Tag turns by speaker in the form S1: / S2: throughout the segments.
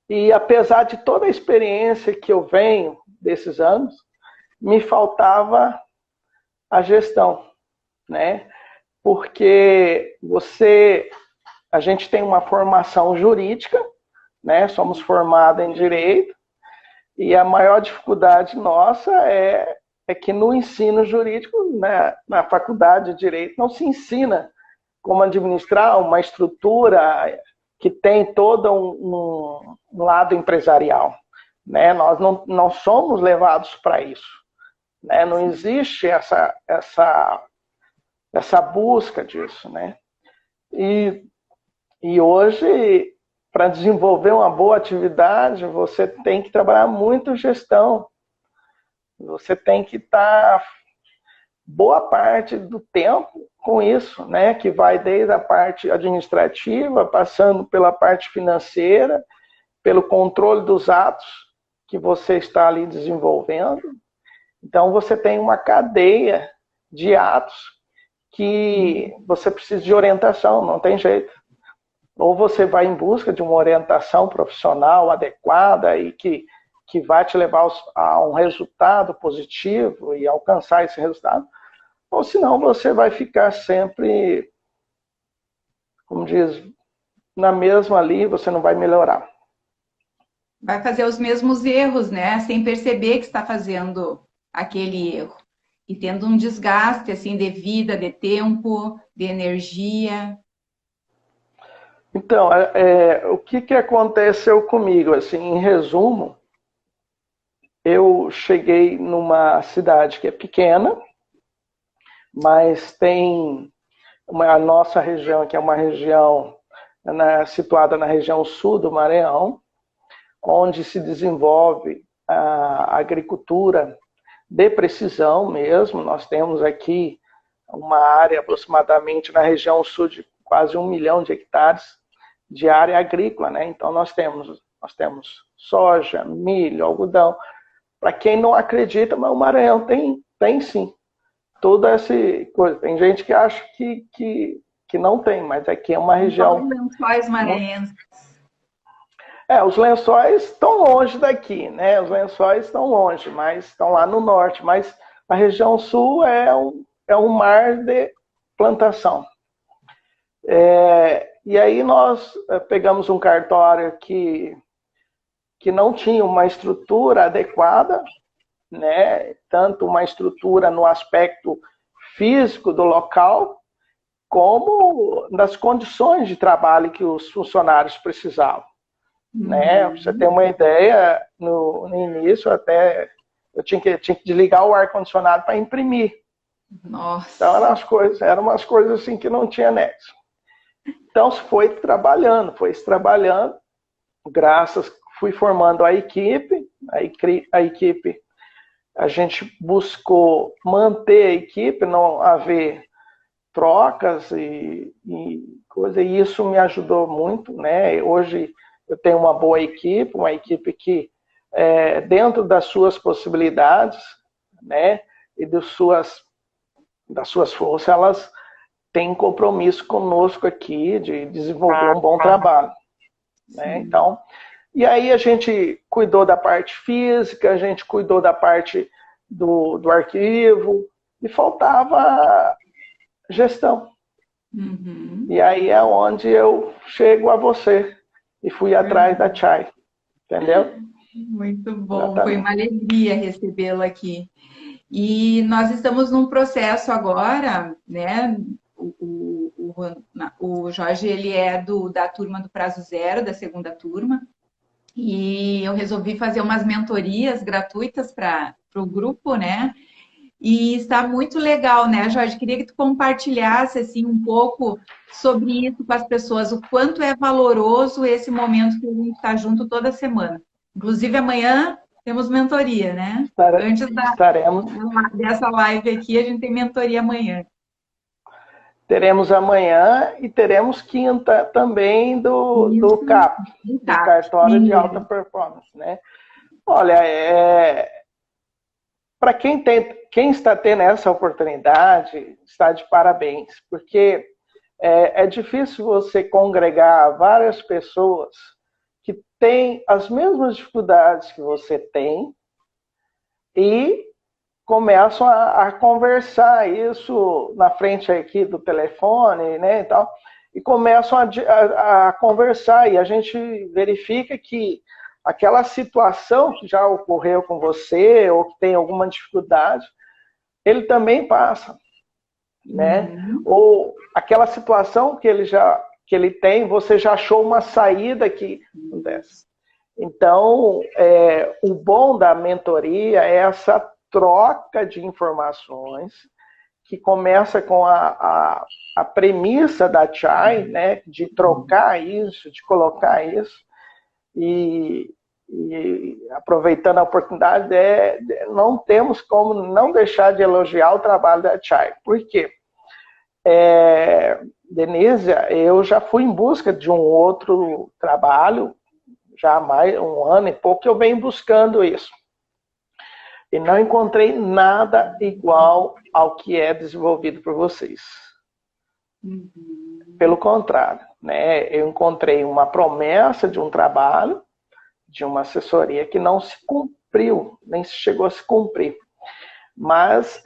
S1: E apesar de toda a experiência que eu venho desses anos, me faltava a gestão, né? Porque a gente tem uma formação jurídica, né? Somos formados em direito, e a maior dificuldade nossa é que no ensino jurídico, né, na faculdade de direito, não se ensina como administrar uma estrutura que tem todo um lado empresarial, né? Nós não somos levados para isso, né? Não existe essa busca disso, né? E hoje, para desenvolver uma boa atividade, você tem que trabalhar muito gestão. Você tem que estar boa parte do tempo com isso, né? Que vai desde a parte administrativa, passando pela parte financeira, pelo controle dos atos que você está ali desenvolvendo. Então, você tem uma cadeia de atos que você precisa de orientação, não tem jeito. Ou você vai em busca de uma orientação profissional adequada e que vai te levar a um resultado positivo e alcançar esse resultado, ou senão você vai ficar sempre, como diz, na mesma ali, você não vai melhorar.
S2: Vai fazer os mesmos erros, né? Sem perceber que está fazendo aquele erro. E tendo um desgaste, assim, de vida, de tempo, de energia.
S1: Então, o que aconteceu comigo? Assim, em resumo, eu cheguei numa cidade que é pequena, mas tem a nossa região, que é uma região situada na região sul do Maranhão, onde se desenvolve a agricultura de precisão mesmo. Nós temos aqui uma área aproximadamente na região sul de quase 1 milhão de hectares de área agrícola, né? Então nós temos soja, milho, algodão. Para quem não acredita, mas o Maranhão tem sim toda essa coisa. Tem gente que acha que não tem, mas aqui é uma
S2: Só os
S1: região.
S2: lençóis maranhenses.
S1: Os lençóis estão longe daqui, né? Os lençóis estão longe, mas estão lá no norte. Mas a região sul é um mar de plantação. E aí nós pegamos um cartório que não tinha uma estrutura adequada, né? Tanto uma estrutura no aspecto físico do local, como das condições de trabalho que os funcionários precisavam. Né? Pra você ter uma ideia, no início até eu tinha que desligar o ar-condicionado para imprimir.
S2: Nossa.
S1: Então eram umas coisas assim que não tinha nexo. Então foi se trabalhando, fui formando a equipe, a gente buscou manter a equipe, não haver trocas e coisa, e isso me ajudou muito, né? Hoje eu tenho uma boa equipe, uma equipe que, dentro das suas possibilidades, né, e das suas forças, elas têm compromisso conosco aqui de desenvolver um bom trabalho, né? Então, e aí a gente cuidou da parte física, a gente cuidou da parte do arquivo, e faltava gestão.
S2: Uhum.
S1: E aí é onde eu chego a você e fui atrás da Chay, entendeu?
S2: Muito bom, foi uma
S1: Exatamente.
S2: alegria recebê-lo aqui. E nós estamos num processo agora, né? O Jorge, ele é da turma do Prazo Zero, da segunda turma, e eu resolvi fazer umas mentorias gratuitas para o grupo, né? E está muito legal, né, Jorge? Queria que tu compartilhasse assim um pouco sobre isso com as pessoas, o quanto é valoroso esse momento que a gente está junto toda semana. Inclusive amanhã temos mentoria, né? Antes
S1: Estaremos,
S2: dessa live aqui, a gente tem mentoria amanhã.
S1: teremos amanhã e teremos quinta também do
S2: Isso,
S1: CAP, do
S2: tá.
S1: Cartório de Alta Performance, né? Olha, para quem está tendo essa oportunidade, está de parabéns, porque é difícil você congregar várias pessoas que têm as mesmas dificuldades que você tem e começam a conversar isso na frente aqui do telefone, né, e tal, e começam a conversar, e a gente verifica que aquela situação que já ocorreu com você, ou que tem alguma dificuldade, ele também passa, né? Ou aquela situação que ele tem, você já achou uma saída que acontece. Então, o bom da mentoria é essa troca de informações, que começa com a premissa da Chai, né, de trocar isso, de colocar isso, e aproveitando a oportunidade, não temos como não deixar de elogiar o trabalho da Chai. Por quê? Denise, eu já fui em busca de um outro trabalho, já há mais um ano e pouco que eu venho buscando isso. E não encontrei nada igual ao que é desenvolvido por vocês. Pelo contrário, né? Eu encontrei uma promessa de um trabalho, de uma assessoria que não se cumpriu, nem se chegou a se cumprir. Mas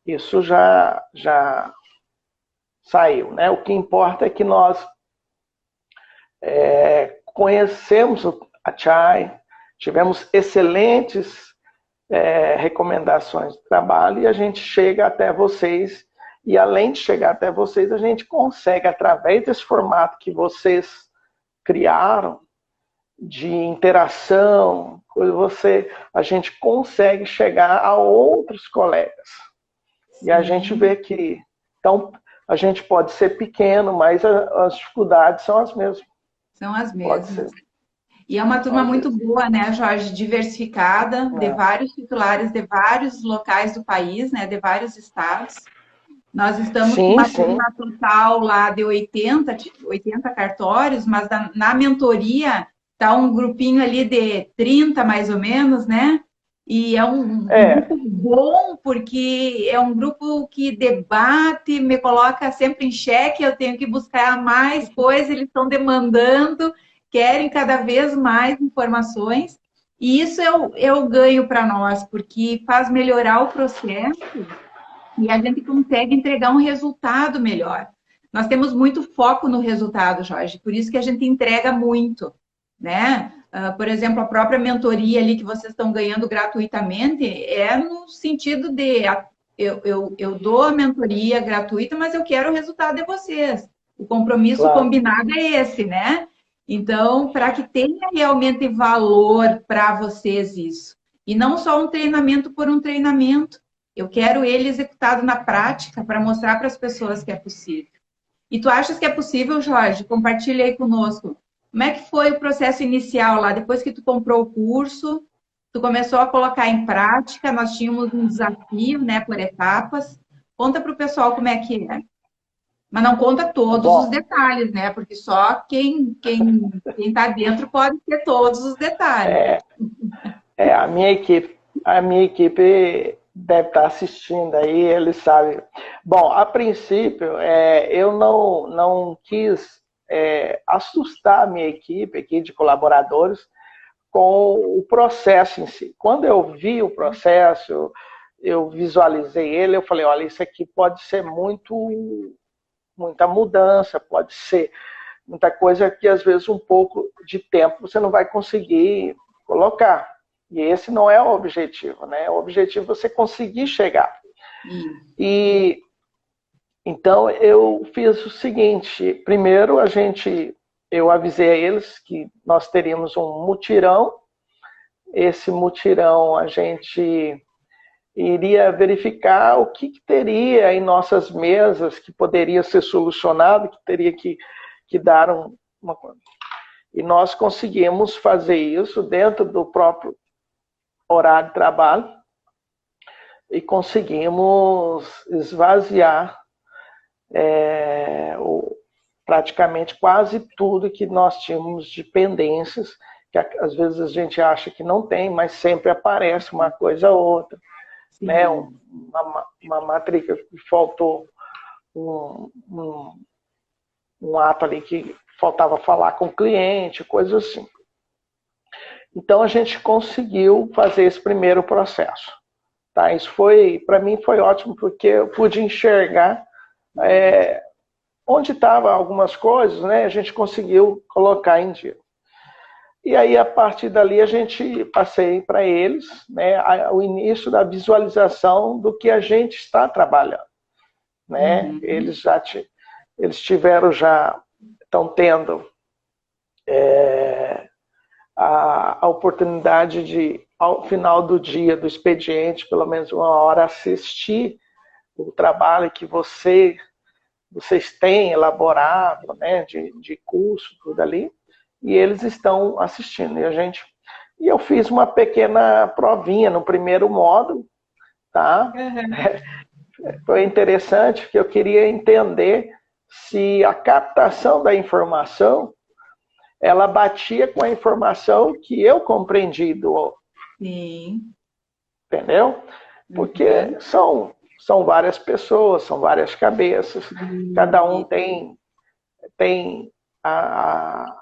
S1: isso já saiu, né? O que importa é que nós conhecemos a Chai, tivemos excelentes recomendações de trabalho e a gente chega até vocês, e além de chegar até vocês, a gente consegue, através desse formato que vocês criaram, de interação, a gente consegue chegar a outros colegas. E a gente vê que, então, a gente pode ser pequeno, mas as dificuldades são as mesmas.
S2: São as mesmas. E é uma turma muito boa, né, Jorge? Diversificada, de vários titulares de vários locais do país, né, de vários estados. Nós estamos com uma turma total lá de 80 cartórios, mas na mentoria está um grupinho ali de 30, mais ou menos, né? E é um grupo bom, porque é um grupo que debate, me coloca sempre em xeque, eu tenho que buscar mais coisas, eles estão demandando, querem cada vez mais informações, e isso é o ganho para nós, porque faz melhorar o processo e a gente consegue entregar um resultado melhor. Nós temos muito foco no resultado, Jorge, por isso que a gente entrega muito, né? Por exemplo, a própria mentoria ali que vocês estão ganhando gratuitamente é no sentido de eu dou a mentoria gratuita, mas eu quero o resultado de vocês. O compromisso combinado é esse, né? Então, para que tenha realmente valor para vocês isso. E não só um treinamento por um treinamento. Eu quero ele executado na prática para mostrar para as pessoas que é possível. E tu achas que é possível, Jorge? Compartilha aí conosco. Como é que foi o processo inicial lá? Depois que tu comprou o curso, tu começou a colocar em prática, nós tínhamos um desafio, né, por etapas. Conta para o pessoal como é que é. Mas não conta todos os detalhes, né? Porque só quem está dentro pode ter todos os detalhes.
S1: A minha equipe deve estar assistindo aí, eles sabem. Bom, a princípio, eu não quis assustar a minha equipe aqui de colaboradores com o processo em si. Quando eu vi o processo, eu visualizei ele, eu falei, olha, isso aqui pode ser muita mudança, pode ser muita coisa que às vezes um pouco de tempo você não vai conseguir colocar. E esse não é o objetivo, né? O objetivo é você conseguir chegar. E então eu fiz o seguinte, primeiro eu avisei a eles que nós teríamos um mutirão. Esse mutirão a gente iria verificar o que teria em nossas mesas que poderia ser solucionado, que teria que dar uma coisa. E nós conseguimos fazer isso dentro do próprio horário de trabalho e conseguimos esvaziar praticamente quase tudo que nós tínhamos de pendências, que às vezes a gente acha que não tem, mas sempre aparece uma coisa ou outra. Né? Uma matrícula que faltou um ato ali que faltava falar com o cliente, coisas assim. Então a gente conseguiu fazer esse primeiro processo. Tá? Isso foi, para mim, foi ótimo porque eu pude enxergar onde estavam algumas coisas, né? A gente conseguiu colocar em dia. E aí, a partir dali, a gente passei para eles, né, o início da visualização do que a gente está trabalhando. Né? Eles estão tendo a oportunidade de, ao final do dia, do expediente, pelo menos uma hora, assistir o trabalho que vocês têm elaborado, né, de curso, tudo ali, e eles estão assistindo. E eu fiz uma pequena provinha no primeiro módulo, tá? Foi interessante, porque eu queria entender se a captação da informação ela batia com a informação que eu compreendi do...
S2: Sim.
S1: Entendeu? Porque são várias pessoas, são várias cabeças, cada um tem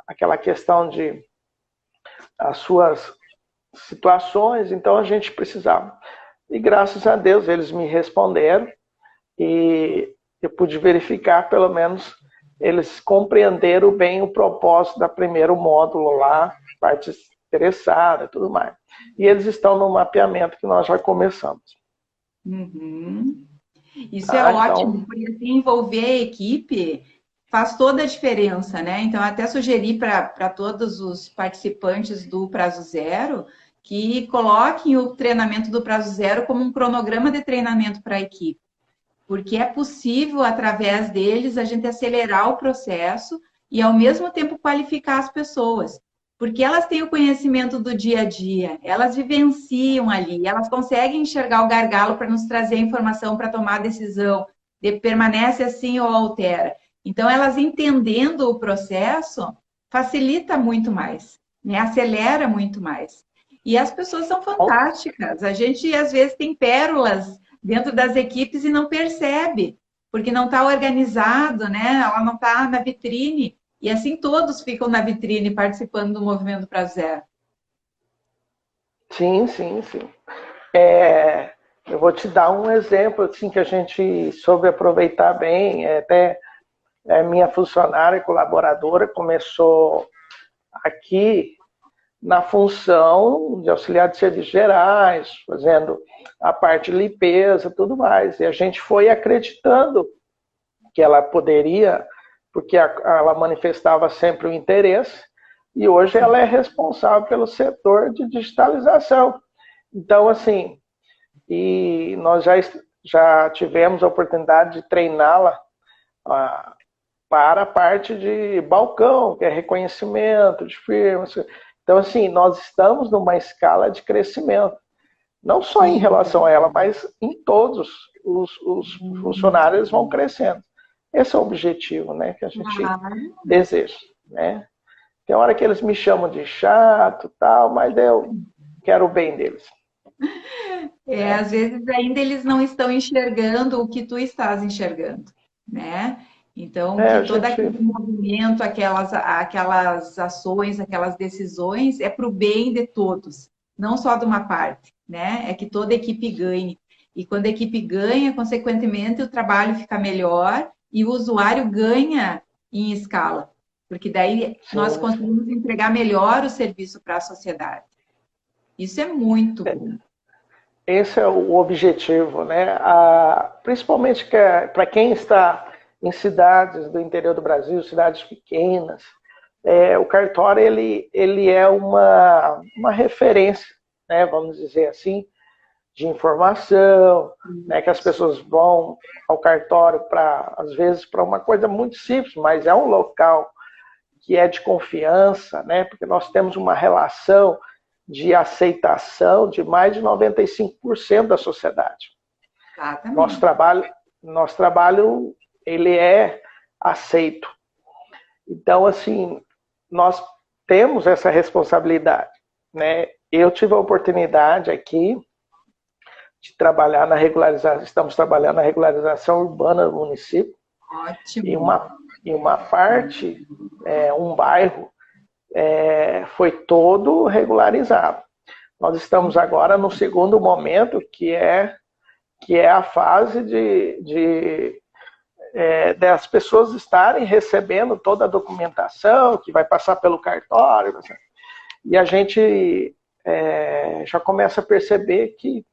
S1: aquela questão de as suas situações, então a gente precisava. E graças a Deus eles me responderam e eu pude verificar, pelo menos, eles compreenderam bem o propósito do primeiro módulo lá, partes interessadas e tudo mais. E eles estão no mapeamento que nós já começamos.
S2: Isso é ótimo, porque assim, envolver a equipe faz toda a diferença, né? Então, até sugeri para todos os participantes do Prazo Zero que coloquem o treinamento do Prazo Zero como um cronograma de treinamento para a equipe. Porque é possível, através deles, a gente acelerar o processo e, ao mesmo tempo, qualificar as pessoas. Porque elas têm o conhecimento do dia a dia, elas vivenciam ali, elas conseguem enxergar o gargalo para nos trazer a informação para tomar a decisão, de permanece assim ou altera. Então, elas entendendo o processo, facilita muito mais, né? Acelera muito mais. E as pessoas são fantásticas. A gente, às vezes, tem pérolas dentro das equipes e não percebe, porque não está organizado, né? Ela não está na vitrine. E assim todos ficam na vitrine participando do Movimento Prazo Zero.
S1: Sim. Eu vou te dar um exemplo assim, que a gente soube aproveitar bem. Até minha funcionária colaboradora começou aqui na função de auxiliar de serviços gerais, fazendo a parte de limpeza, tudo mais. E a gente foi acreditando que ela poderia, porque ela manifestava sempre o interesse, e hoje ela é responsável pelo setor de digitalização. Então, assim, e nós já tivemos a oportunidade de treiná-la para a parte de balcão, que é reconhecimento de firmas. Então, assim, nós estamos numa escala de crescimento. Não só em relação a ela, mas em todos os funcionários vão crescendo. Esse é o objetivo, né, que a gente deseja. Né? Tem hora que eles me chamam de chato, tal, mas eu quero o bem deles.
S2: Às vezes ainda eles não estão enxergando o que tu estás enxergando, né? Então, que todo aquele movimento, aquelas ações, aquelas decisões, é para o bem de todos, não só de uma parte, né? É que toda a equipe ganhe. E quando a equipe ganha, consequentemente, o trabalho fica melhor e o usuário ganha em escala, porque daí nós conseguimos entregar melhor o serviço para a sociedade. Isso é muito bom.
S1: Esse é o objetivo, né? Principalmente para quem está em cidades do interior do Brasil, cidades pequenas, o cartório ele é uma referência, né, vamos dizer assim, de informação, né, que as pessoas vão ao cartório às vezes para uma coisa muito simples, mas é um local que é de confiança, né, porque nós temos uma relação de aceitação de mais de 95% da sociedade.
S2: Exatamente.
S1: Nosso trabalho ele é aceito. Então, assim, nós temos essa responsabilidade, né? Eu tive a oportunidade aqui de trabalhar estamos trabalhando na regularização urbana do município.
S2: Ótimo.
S1: E E uma parte, um bairro, foi todo regularizado. Nós estamos agora no segundo momento, que é a fase das pessoas estarem recebendo toda a documentação, que vai passar pelo cartório, e a gente já começa a perceber que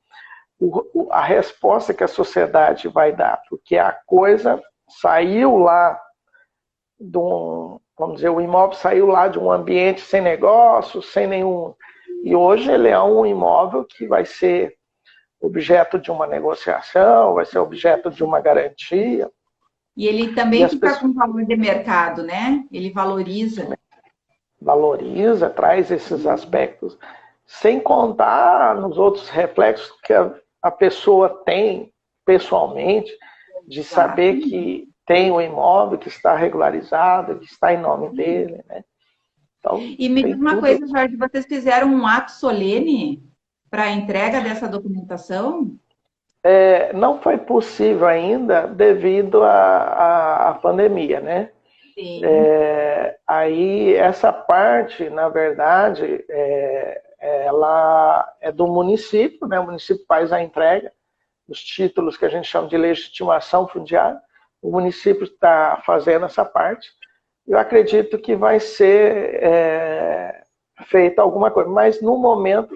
S1: a resposta que a sociedade vai dar, porque a coisa saiu lá vamos dizer, o imóvel saiu lá de um ambiente sem negócio, sem nenhum... E hoje ele é um imóvel que vai ser objeto de uma negociação, vai ser objeto de uma garantia.
S2: E ele também fica com valor de mercado, né? Ele valoriza.
S1: Valoriza, traz esses aspectos, sem contar nos outros reflexos que a pessoa tem pessoalmente, de saber que tem o imóvel, que está regularizado, que está em nome dele, né? Então,
S2: e me diz uma coisa, Jorge, vocês fizeram um ato solene para a entrega dessa documentação?
S1: Não foi possível ainda devido à pandemia, né?
S2: Sim.
S1: Aí essa parte, na verdade, ela é do município, né? O município faz a entrega dos títulos que a gente chama de legitimação fundiária. O município está fazendo essa parte. Eu acredito que vai ser feita alguma coisa, mas no momento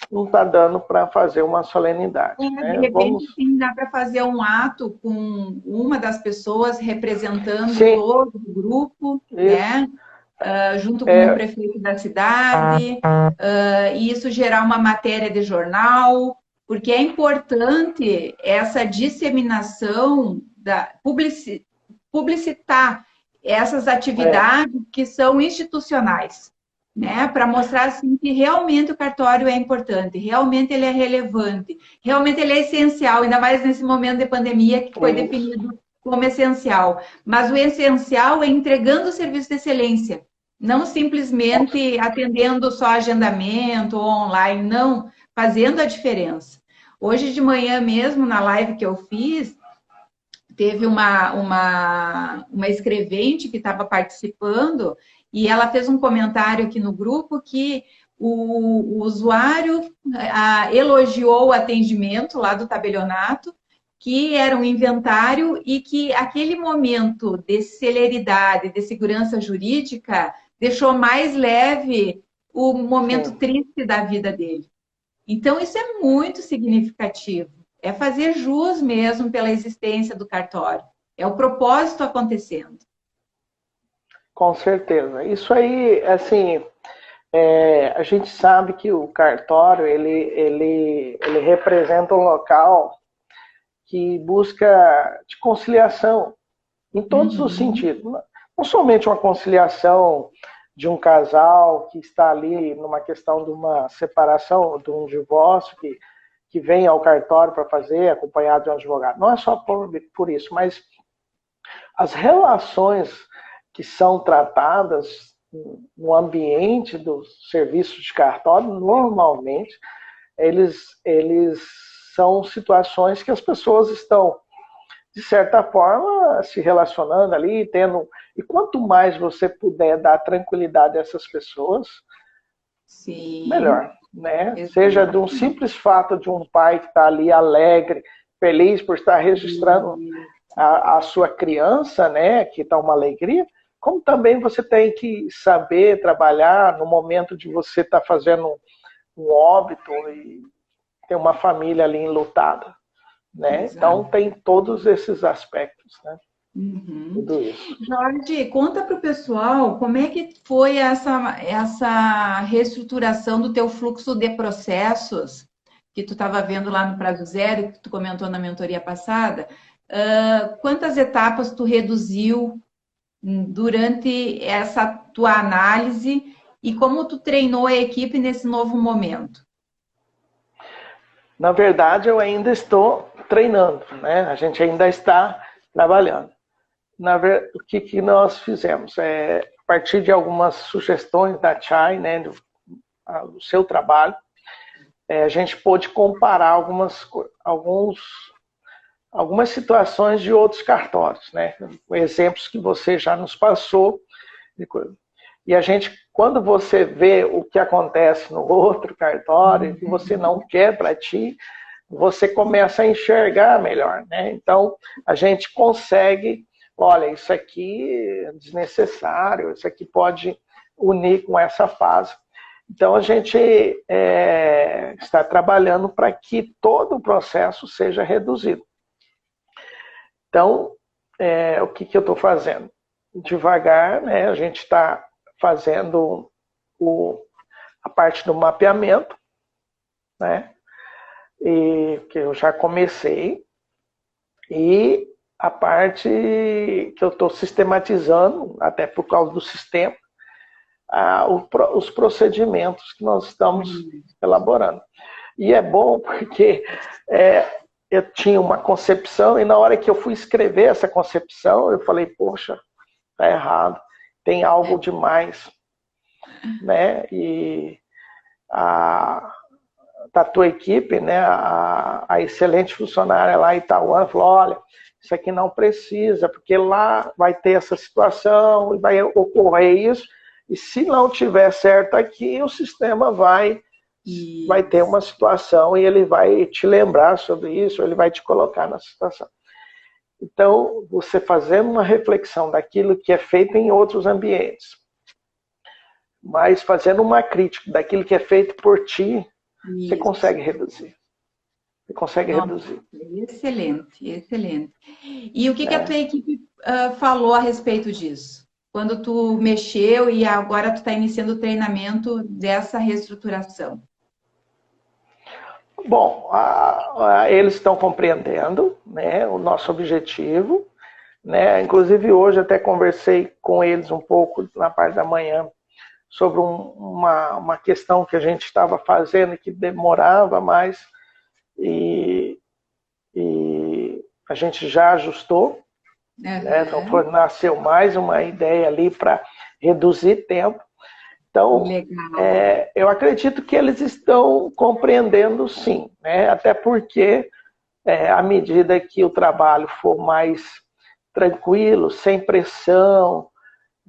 S1: não está dando para fazer uma solenidade.
S2: De repente, sim, dá para fazer um ato com uma das pessoas representando todo o grupo, né? Junto com o prefeito da cidade, e isso gerar uma matéria de jornal, porque é importante essa disseminação, publicitar essas atividades que são institucionais, né? Para mostrar assim, que realmente o cartório é importante, realmente ele é relevante, realmente ele é essencial, ainda mais nesse momento de pandemia que foi definido como essencial. Mas o essencial é entregando o serviço de excelência, não simplesmente atendendo só agendamento ou online, não, fazendo a diferença. Hoje de manhã mesmo, na live que eu fiz, teve uma escrevente que estava participando e ela fez um comentário aqui no grupo que o usuário elogiou o atendimento lá do tabelionato, que era um inventário e que aquele momento de celeridade, de segurança jurídica, deixou mais leve o momento triste da vida dele. Então, isso é muito significativo. É fazer jus mesmo pela existência do cartório. É o propósito acontecendo.
S1: Com certeza. Isso aí, assim, a gente sabe que o cartório, ele representa um local que busca de conciliação em todos os sentidos. Não somente uma conciliação de um casal que está ali numa questão de uma separação, de um divórcio, que vem ao cartório para fazer, acompanhado de um advogado. Não é só por isso, mas as relações que são tratadas no ambiente dos serviços de cartório, normalmente, eles são situações que as pessoas estão, de certa forma, se relacionando ali, tendo... E quanto mais você puder dar tranquilidade a essas pessoas, melhor, né? Exatamente. Seja de um simples fato de um pai que está ali alegre, feliz por estar registrando a sua criança, né? Que está uma alegria, como também você tem que saber trabalhar no momento de você estar fazendo um óbito e ter uma família ali enlutada, né? Exato. Então tem todos esses aspectos, né? Tudo isso.
S2: Jorge, conta para o pessoal como é que foi essa reestruturação do teu fluxo de processos que tu estava vendo lá no Prazo Zero, que tu comentou na mentoria passada. Quantas etapas tu reduziu durante essa tua análise e como tu treinou a equipe nesse novo momento?
S1: Na verdade, eu ainda estou treinando, né? A gente ainda está trabalhando. O que nós fizemos? A partir de algumas sugestões da Chay, né, do seu trabalho, a gente pôde comparar alguns algumas situações de outros cartórios, né? Exemplos que você já nos passou. E a gente, quando você vê o que acontece no outro cartório, que você não quer para ti, você começa a enxergar melhor, né? Então, a gente consegue, olha, isso aqui é desnecessário, isso aqui pode unir com essa fase. Então, a gente está trabalhando para que todo o processo seja reduzido. Então, o que eu estou fazendo? Devagar, né, a gente está fazendo a parte do mapeamento, né, que eu já comecei, e a parte que eu estou sistematizando, até por causa do sistema, os procedimentos que nós estamos elaborando. E é bom porque eu tinha uma concepção, e na hora que eu fui escrever essa concepção, eu falei, poxa, tá errado, tem algo demais, né? E da tua equipe, né, a excelente funcionária lá em Itaúna falou, olha, isso aqui não precisa, porque lá vai ter essa situação, e vai ocorrer isso, e se não tiver certo aqui, o sistema vai ter uma situação e ele vai te lembrar sobre isso, ele vai te colocar na situação. Então, você fazendo uma reflexão daquilo que é feito em outros ambientes, mas fazendo uma crítica daquilo que é feito por ti, você consegue reduzir. Você consegue reduzir.
S2: Excelente, excelente. E o que a tua equipe falou a respeito disso? Quando tu mexeu e agora tu está iniciando o treinamento dessa reestruturação?
S1: Bom, eles estão compreendendo, né, o nosso objetivo, né? Inclusive hoje até conversei com eles um pouco na parte da manhã sobre uma questão que a gente estava fazendo e que demorava mais e a gente já ajustou, né? Então nasceu mais uma ideia ali para reduzir tempo. Então, eu acredito que eles estão compreendendo sim, né? Até porque à medida que o trabalho for mais tranquilo, sem pressão,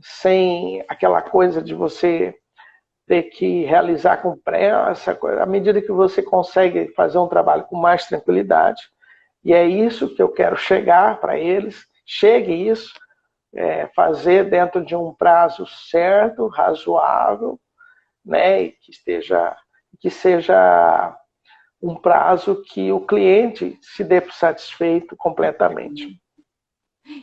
S1: sem aquela coisa de você ter que realizar com pressa, à medida que você consegue fazer um trabalho com mais tranquilidade, e é isso que eu quero chegar para eles, chegue isso, fazer dentro de um prazo certo, razoável, né, e que seja um prazo que o cliente se dê por satisfeito completamente.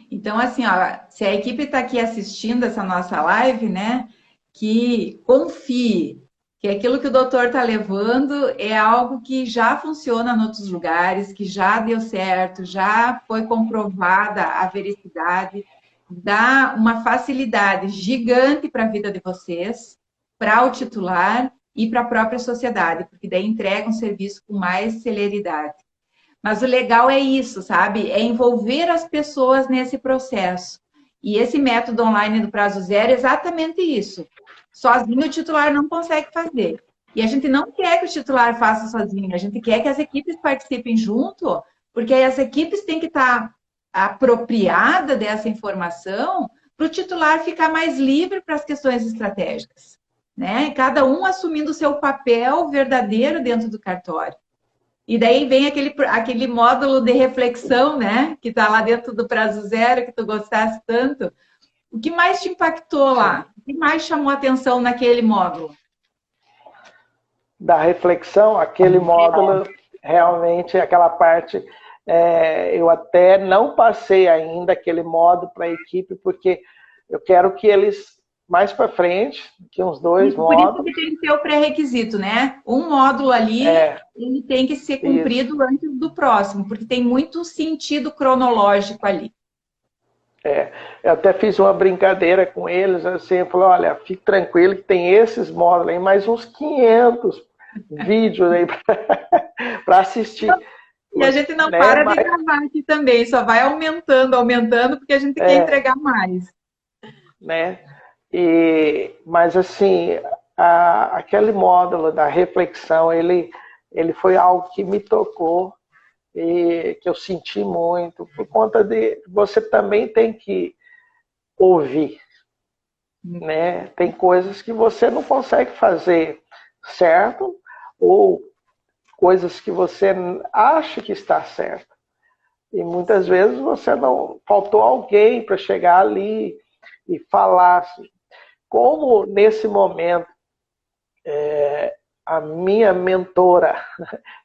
S2: Então, assim, ó, se a equipe está aqui assistindo essa nossa live, né, que confie que aquilo que o doutor está levando é algo que já funciona em outros lugares, que já deu certo, já foi comprovada a veracidade, dá uma facilidade gigante para a vida de vocês, para o titular e para a própria sociedade, porque daí entrega um serviço com mais celeridade. Mas o legal é isso, sabe? É envolver as pessoas nesse processo. E esse método online do prazo zero é exatamente isso. Sozinho o titular não consegue fazer. E a gente não quer que o titular faça sozinho, a gente quer que as equipes participem junto, porque aí as equipes têm que estar apropriadas dessa informação para o titular ficar mais livre para as questões estratégicas, né? Cada um assumindo o seu papel verdadeiro dentro do cartório. E daí vem aquele módulo de reflexão, né? Que está lá dentro do prazo zero, que tu gostaste tanto. O que mais te impactou lá? O que mais chamou a atenção naquele módulo?
S1: Da reflexão, aquele módulo, realmente, aquela parte, eu até não passei ainda aquele módulo para a equipe, porque eu quero que eles, mais para frente, que uns 2 módulos...
S2: Por isso que tem que ter o pré-requisito, né? Um módulo ali, ele tem que ser cumprido antes do próximo, porque tem muito sentido cronológico ali.
S1: Eu até fiz uma brincadeira com eles, assim, eu falei, olha, fique tranquilo que tem esses módulos aí, mais uns 500 vídeos aí para assistir.
S2: E a gente não para de gravar aqui também, só vai aumentando, porque a gente quer entregar mais.
S1: Né? Mas assim, aquele módulo da reflexão, ele foi algo que me tocou e que eu senti muito, por conta de você também tem que ouvir, né? Tem coisas que você não consegue fazer certo, ou coisas que você acha que está certo. E muitas vezes você não faltou alguém para chegar ali e falar. Como nesse momento a minha mentora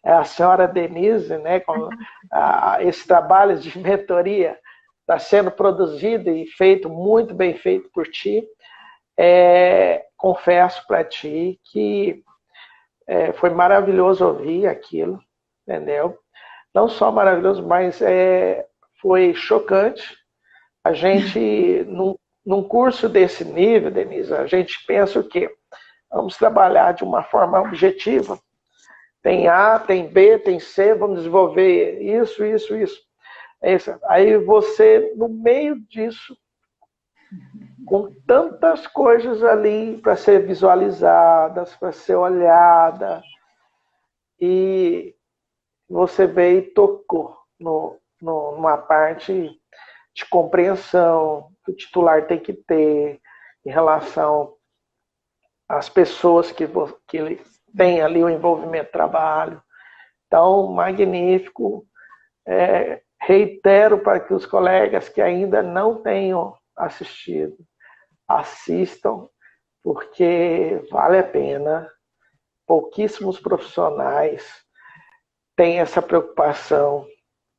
S1: é a senhora Denise, né? Esse trabalho de mentoria está sendo produzido e feito muito bem feito por ti. Confesso para ti que foi maravilhoso ouvir aquilo, entendeu? Não só maravilhoso, mas foi chocante. A gente, num curso desse nível, Denise, a gente pensa o quê? Vamos trabalhar de uma forma objetiva. Tem A, tem B, tem C, vamos desenvolver isso, isso, isso. Aí você, no meio disso, com tantas coisas ali para ser visualizadas, para ser olhada, e você veio e tocou numa parte de compreensão que o titular tem que ter em relação às pessoas que ele tem ali o envolvimento do trabalho. Então, magnífico. Reitero para que os colegas que ainda não tenham assistido, assistam, porque vale a pena. Pouquíssimos profissionais têm essa preocupação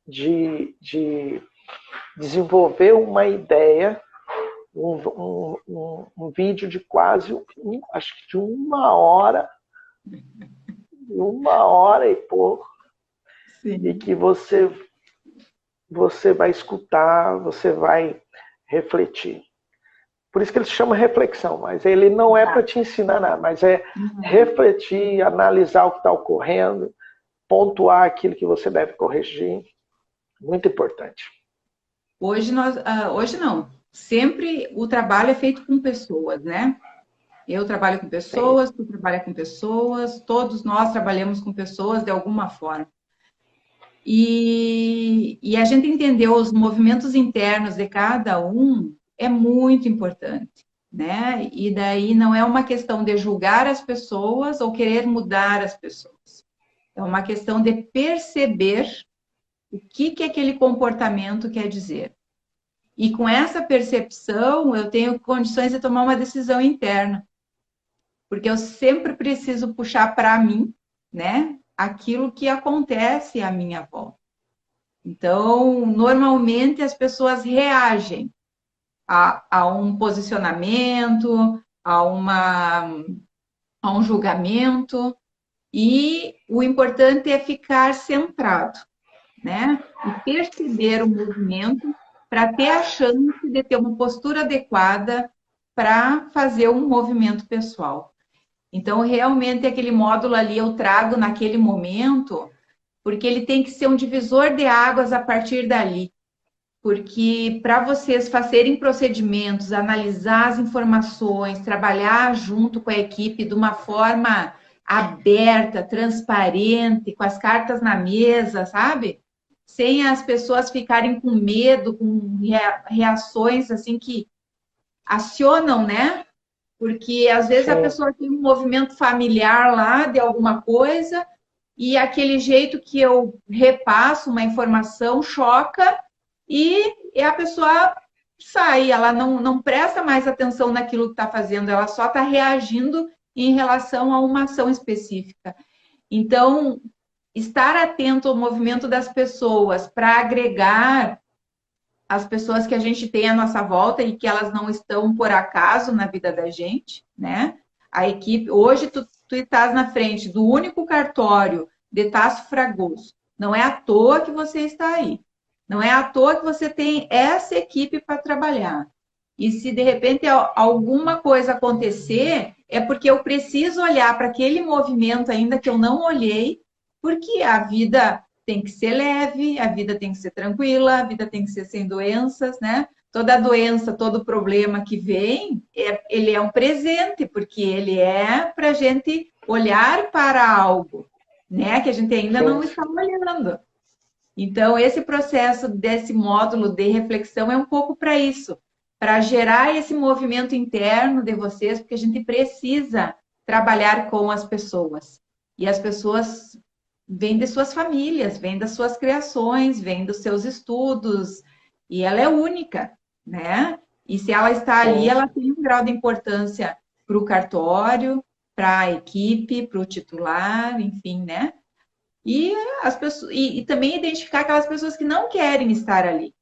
S1: de desenvolver uma ideia, um vídeo de quase, acho que de uma hora e pouco, sim, e que você vai escutar, você vai refletir. Por isso que ele se chama reflexão, mas ele não é para te ensinar nada, mas é refletir, analisar o que está ocorrendo, pontuar aquilo que você deve corrigir. Muito importante.
S2: Hoje não. Sempre o trabalho é feito com pessoas, né? Eu trabalho com pessoas, sim, tu trabalha com pessoas, todos nós trabalhamos com pessoas de alguma forma. E a gente entender os movimentos internos de cada um é muito importante, né? E daí não é uma questão de julgar as pessoas ou querer mudar as pessoas. É uma questão de perceber o que aquele comportamento quer dizer. E com essa percepção, eu tenho condições de tomar uma decisão interna. Porque eu sempre preciso puxar para mim, né, aquilo que acontece à minha volta. Então, normalmente as pessoas reagem a um posicionamento, a um julgamento, e o importante é ficar centrado, né? E perceber o movimento para ter a chance de ter uma postura adequada para fazer um movimento pessoal. Então, realmente, aquele módulo ali eu trago naquele momento, porque ele tem que ser um divisor de águas a partir dali. Porque para vocês fazerem procedimentos, analisar as informações, trabalhar junto com a equipe de uma forma aberta, transparente, com as cartas na mesa, sabe? Sem as pessoas ficarem com medo, com reações assim que acionam, né? Porque às vezes a pessoa tem um movimento familiar lá de alguma coisa e aquele jeito que eu repasso uma informação choca e a pessoa sai, ela não presta mais atenção naquilo que está fazendo, ela só está reagindo em relação a uma ação específica. Então, estar atento ao movimento das pessoas para agregar as pessoas que a gente tem à nossa volta e que elas não estão por acaso na vida da gente, né? A equipe, hoje tu estás na frente do único cartório de Tasso Fragoso. Não é à toa que você está aí. Não é à toa que você tem essa equipe para trabalhar. E se de repente alguma coisa acontecer, é porque eu preciso olhar para aquele movimento ainda que eu não olhei, porque a vida tem que ser leve, a vida tem que ser tranquila, a vida tem que ser sem doenças, né? Toda doença, todo problema que vem, ele é um presente, porque ele é para a gente olhar para algo, né? Que a gente ainda não está olhando. Então, esse processo desse módulo de reflexão é um pouco para isso, para gerar esse movimento interno de vocês, porque a gente precisa trabalhar com as pessoas. E as pessoas vêm de suas famílias, vêm das suas criações, vêm dos seus estudos, e ela é única, né? E se ela está ali,
S1: Sim,
S2: ela tem um grau de importância para o cartório, para a equipe, para o titular, enfim, né? E, as pessoas, e também identificar aquelas pessoas que não querem estar ali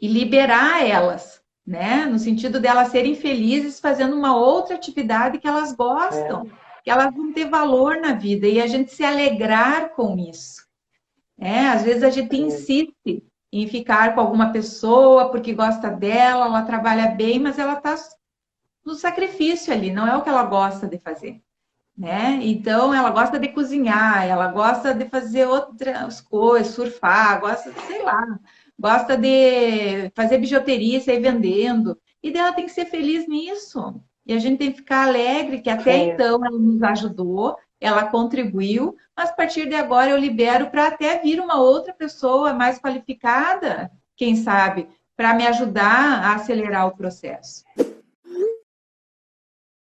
S2: e liberar elas, né? No sentido delas serem felizes fazendo uma outra atividade que elas
S1: é,
S2: gostam, que elas vão ter valor na vida e a gente se alegrar com isso. Às vezes a gente
S1: sim,
S2: insiste em ficar com alguma pessoa porque gosta dela, ela trabalha bem, mas ela está no sacrifício ali, não é o que ela gosta de fazer, né? Então, ela gosta de cozinhar, ela gosta de fazer outras coisas, surfar, gosta, sei lá, gosta de fazer bijuteria e sair vendendo. E dela tem que ser feliz nisso. E a gente tem que ficar alegre que até
S1: sim.
S2: então ela nos ajudou, ela contribuiu, mas a partir de agora eu libero para até vir uma outra pessoa mais qualificada, quem sabe, para me ajudar a acelerar o processo.